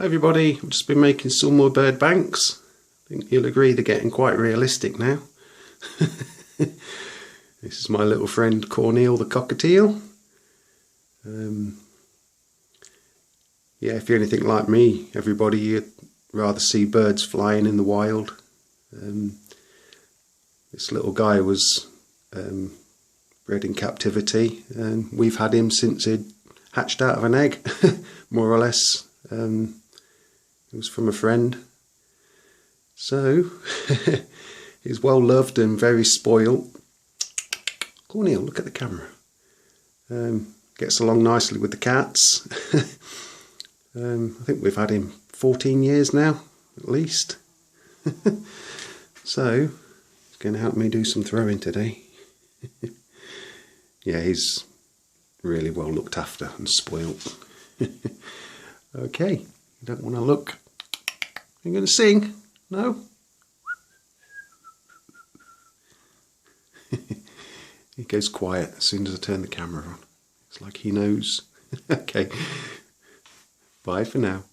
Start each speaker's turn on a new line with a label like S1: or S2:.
S1: Hi everybody, I've just been making some more bird banks. I think you'll agree they're getting quite realistic now. This is my little friend Cornel the cockatiel. Yeah, if you're anything like me, everybody, you'd rather see birds flying in the wild. This little guy was bred in captivity, and we've had him since he'd hatched out of an egg, more or less. It was from a friend. So, he's well loved and very spoilt. Cornel, look at the camera. Gets along nicely with the cats. I think we've had him 14 years now, at least. So, he's going to help me do some throwing today. Yeah, he's really well looked after and spoilt. Okay, you don't want to look. You're going to sing? No? He goes quiet as soon as I turn the camera on. It's like he knows. Okay, bye for now.